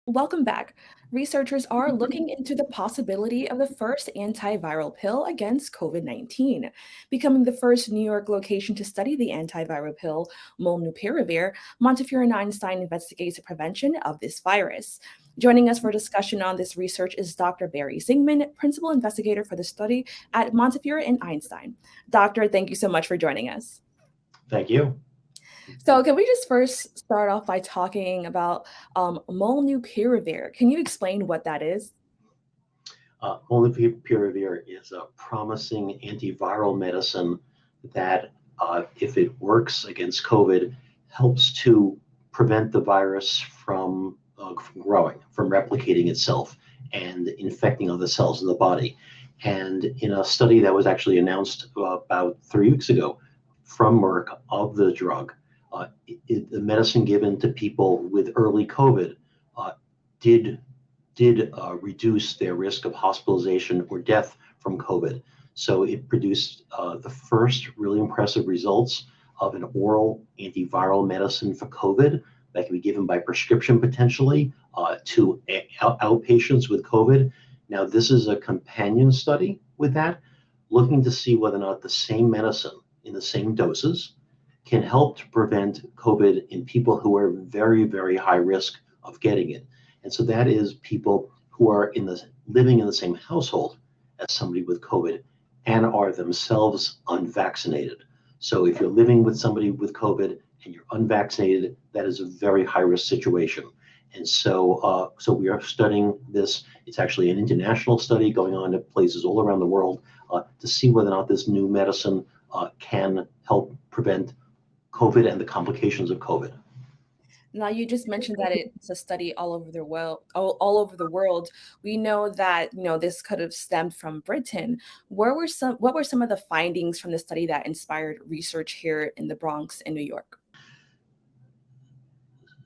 Welcome back. Researchers are looking into the possibility of the first antiviral pill against COVID-19. Becoming the first New York location to study the antiviral pill, Molnupiravir, Montefiore-Einstein investigates the prevention of this virus. Joining us for discussion on this research is Dr. Barry Zingman, principal investigator for the study at Montefiore and Einstein. Doctor, thank you so much for joining us. Thank you. So, can we just first start off by talking about Molnupiravir? Can you explain what that is? Molnupiravir is a promising antiviral medicine that, if it works against COVID, helps to prevent the virus from growing, from replicating itself and infecting other cells in the body. And in a study that was actually announced about 3 weeks ago from Merck of the drug, the medicine given to people with early COVID did reduce their risk of hospitalization or death from COVID. So it produced the first really impressive results of an oral antiviral medicine for COVID that can be given by prescription potentially to outpatients with COVID. Now, this is a companion study with that, looking to see whether or not the same medicine in the same doses can help to prevent COVID in people who are very, very high risk of getting it. And so that is people who are living in the same household as somebody with COVID and are themselves unvaccinated. So if you're living with somebody with COVID and you're unvaccinated, that is a very high risk situation. And so we are studying this. It's actually an international study going on at places all around the world to see whether or not this new medicine can help prevent COVID and the complications of COVID. Now, you just mentioned that it's a study all over the world. All over the world, we know that this could have stemmed from Britain. What were some of the findings from the study that inspired research here in the Bronx in New York?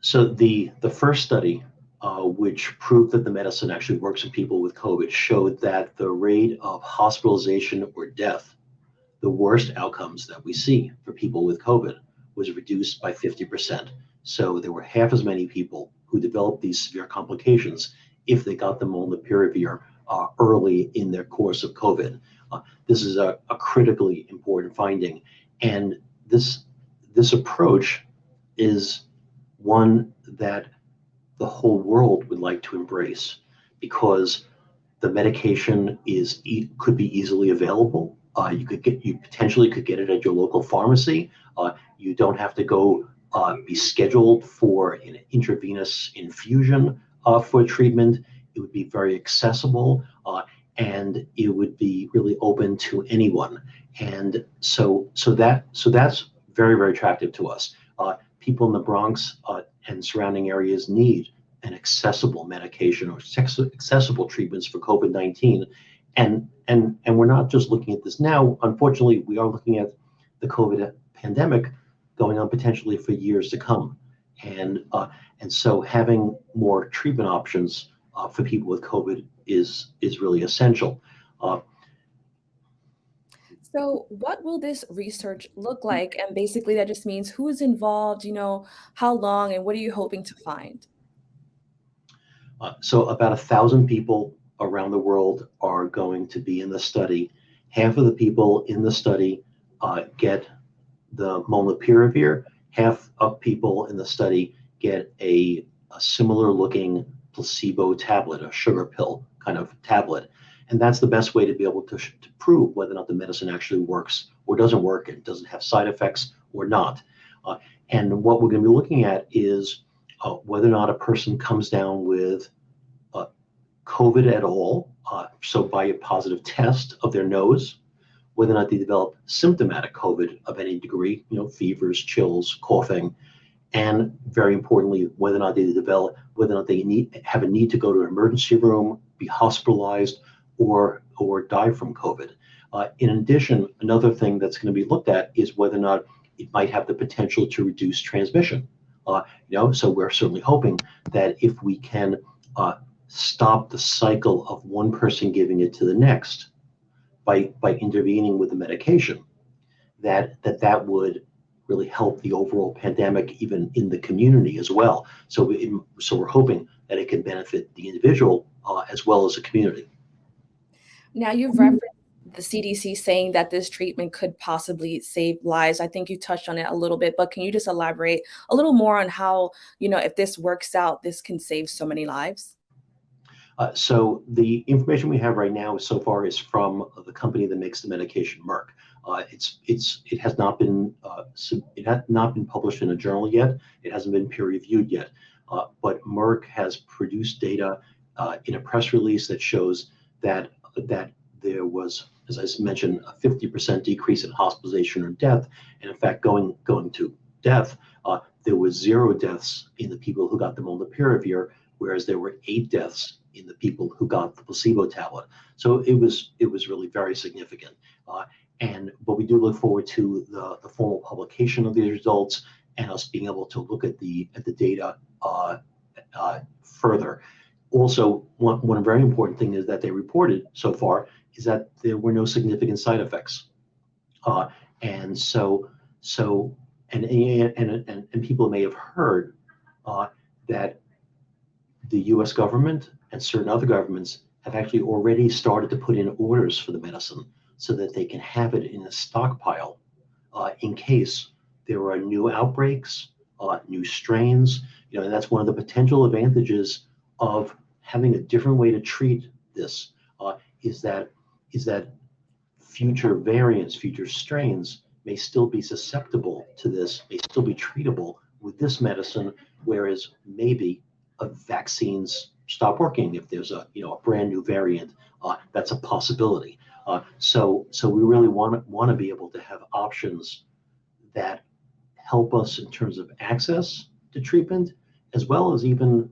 So the first study, which proved that the medicine actually works in people with COVID, showed that the rate of hospitalization or death, the worst outcomes that we see for people with COVID, was reduced by 50%. So there were half as many people who developed these severe complications if they got the molnupiravir early in their course of COVID. This is a critically important finding, and this approach is one that the whole world would like to embrace because the medication could be easily available. You potentially could get it at your local pharmacy. You don't have to go be scheduled for an intravenous infusion for treatment. It would be very accessible, and it would be really open to anyone. And so that's very, very attractive to us. People in the Bronx and surrounding areas need an accessible medication or accessible treatments for COVID-19. And we're not just looking at this now. Unfortunately, we are looking at the COVID pandemic going on potentially for years to come. And so having more treatment options for people with COVID is really essential. So, what will this research look like? And basically, that just means who is involved, how long, and what are you hoping to find? So about 1,000 people around the world are going to be in the study. Half of the people in the study get the molnupiravir. Half of people in the study get a similar looking placebo tablet, a sugar pill kind of tablet. And that's the best way to be able to prove whether or not the medicine actually works or doesn't work and doesn't have side effects or not. And what we're going to be looking at is whether or not a person comes down with COVID at all, so by a positive test of their nose, whether or not they develop symptomatic COVID of any degree, fevers, chills, coughing, and very importantly, whether or not they have a need to go to an emergency room, be hospitalized, or die from COVID. In addition, another thing that's going to be looked at is whether or not it might have the potential to reduce transmission. So we're certainly hoping that if we can stop the cycle of one person giving it to the next by intervening with the medication, that would really help the overall pandemic even in the community as well. So we're hoping that it can benefit the individual as well as the community. Now, you've referenced the CDC saying that this treatment could possibly save lives. I think you touched on it a little bit, but can you just elaborate a little more on how, if this works out, this can save so many lives? So the information we have right now so far is from the company that makes the medication, Merck. It has not been published in a journal yet. It hasn't been peer reviewed yet. But Merck has produced data in a press release that shows that there was, as I mentioned, a 50% decrease in hospitalization or death, and in fact, going to death, there was 0 deaths in the people who got the molnupiravir, whereas there were 8 deaths in the people who got the placebo tablet. So it was really very significant. But we do look forward to the formal publication of these results and us being able to look at the data further. Also, one very important thing is that they reported so far is that there were no significant side effects, and people may have heard that the U.S. government and certain other governments have actually already started to put in orders for the medicine so that they can have it in a stockpile in case there are new outbreaks, new strains. And that's one of the potential advantages of having a different way to treat this. Is that future variants, future strains may still be susceptible to this, may still be treatable with this medicine, whereas maybe vaccines stop working if there's a brand new variant. That's a possibility. So we really want to be able to have options that help us in terms of access to treatment, as well as even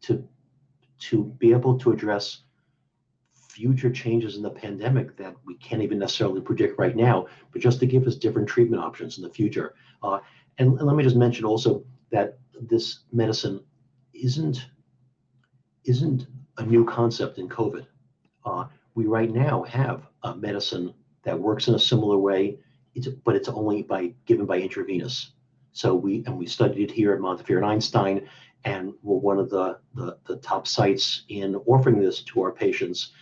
to be able to address future changes in the pandemic that we can't even necessarily predict right now, but just to give us different treatment options in the future. And let me just mention also that this medicine isn't a new concept in COVID. We right now have a medicine that works in a similar way, but it's only given by intravenous. So we studied it here at Montefiore-Einstein, and we're one of the top sites in offering this to our patients.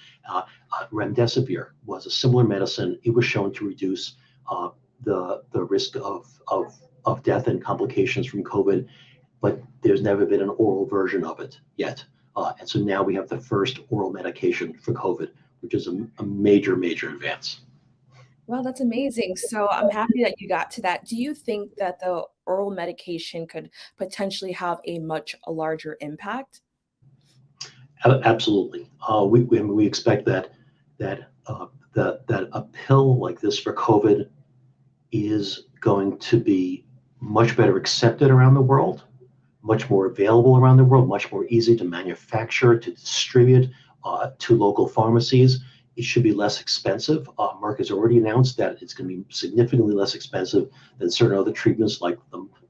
Remdesivir was a similar medicine. It was shown to reduce the risk of death and complications from COVID, but there's never been an oral version of it yet. And so now we have the first oral medication for COVID, which is a major, major advance. Well, that's amazing. So I'm happy that you got to that. Do you think that the oral medication could potentially have a much larger impact? Absolutely. We expect that a pill like this for COVID is going to be much better accepted around the world, much more available around the world, much more easy to manufacture, to distribute to local pharmacies. It should be less expensive. Merck has already announced that it's going to be significantly less expensive than certain other treatments, like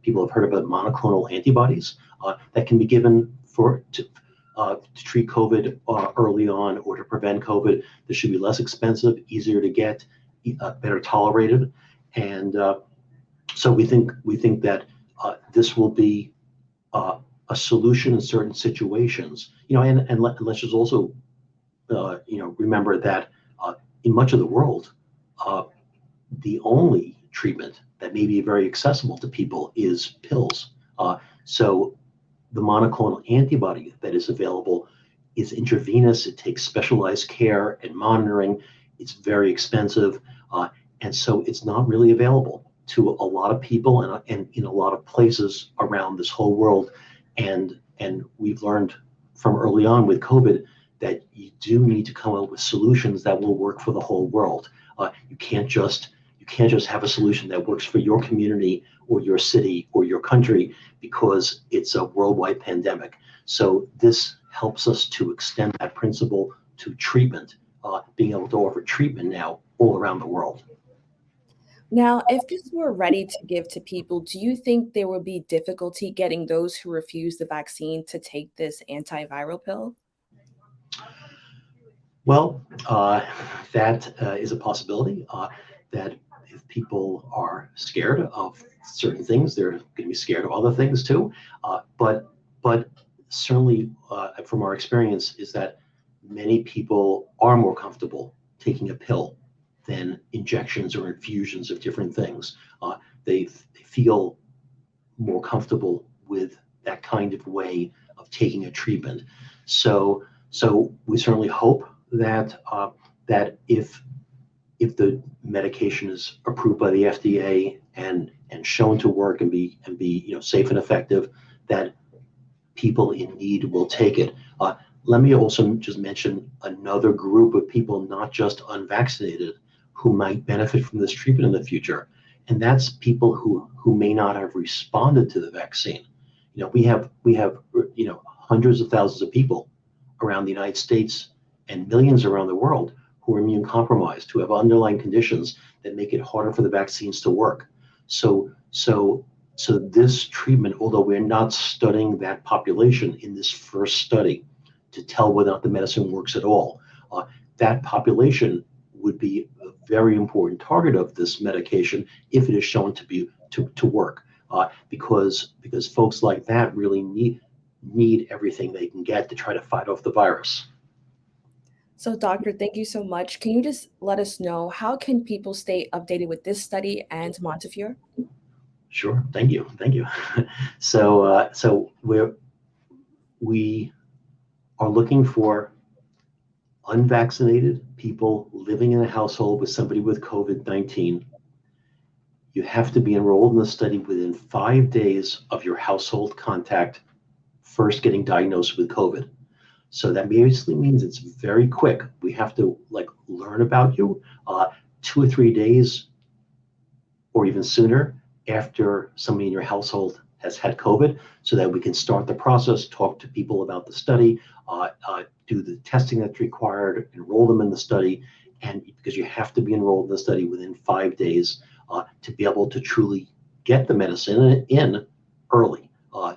people have heard about monoclonal antibodies that can be given to treat COVID early on or to prevent COVID. This should be less expensive, easier to get, better tolerated, and so we think that this will be a solution in certain situations. And let's just also remember that in much of the world, the only treatment that may be very accessible to people is pills. So the monoclonal antibody that is available is intravenous. It takes specialized care and monitoring. It's very expensive. And so it's not really available to a lot of people and in a lot of places around this whole world. And we've learned from early on with COVID that you do need to come up with solutions that will work for the whole world. You can't just have a solution that works for your community or your city or your country because it's a worldwide pandemic. So this helps us to extend that principle to treatment, being able to offer treatment now all around the world. Now, if this were ready to give to people, do you think there would be difficulty getting those who refuse the vaccine to take this antiviral pill? Well, that is a possibility. That if people are scared of certain things, they're going to be scared of other things too. But certainly from our experience is that many people are more comfortable taking a pill than injections or infusions of different things. They feel more comfortable with that kind of way of taking a treatment. So we certainly hope that that if the medication is approved by the FDA and shown to work and be safe and effective, that people in need will take it. Let me also just mention another group of people, not just unvaccinated, who might benefit from this treatment in the future, and that's people who may not have responded to the vaccine. We have hundreds of thousands of people around the United States and millions around the world who are immune compromised, who have underlying conditions that make it harder for the vaccines to work. So this treatment, although we're not studying that population in this first study to tell whether or not the medicine works at all, that population would be a very important target of this medication if it is shown to work, because folks like that really need everything they can get to try to fight off the virus. So, doctor, thank you so much. Can you just let us know how can people stay updated with this study and Montefiore? Sure. Thank you. So we are looking for unvaccinated people living in a household with somebody with COVID-19. You have to be enrolled in the study within 5 days of your household contact first getting diagnosed with COVID. So that basically means it's very quick. We have to learn about you 2 or 3 days or even sooner after somebody in your household has had COVID, so that we can start the process, talk to people about the study, do the testing that's required, enroll them in the study, and because you have to be enrolled in the study within 5 days to be able to truly get the medicine in early,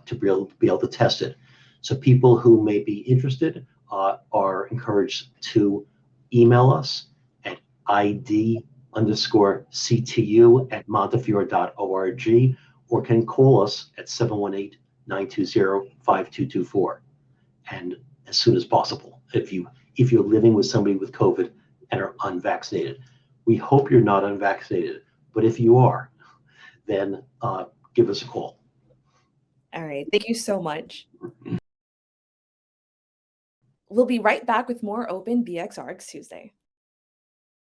to be able to test it. So people who may be interested are encouraged to email us at id_ctu@montefiore.org, or can call us at 718-920-5224, and as soon as possible if you're living with somebody with COVID and are unvaccinated. We hope you're not unvaccinated, but if you are, then give us a call. All right. Thank you so much. We'll be right back with more Open BXRX Tuesday.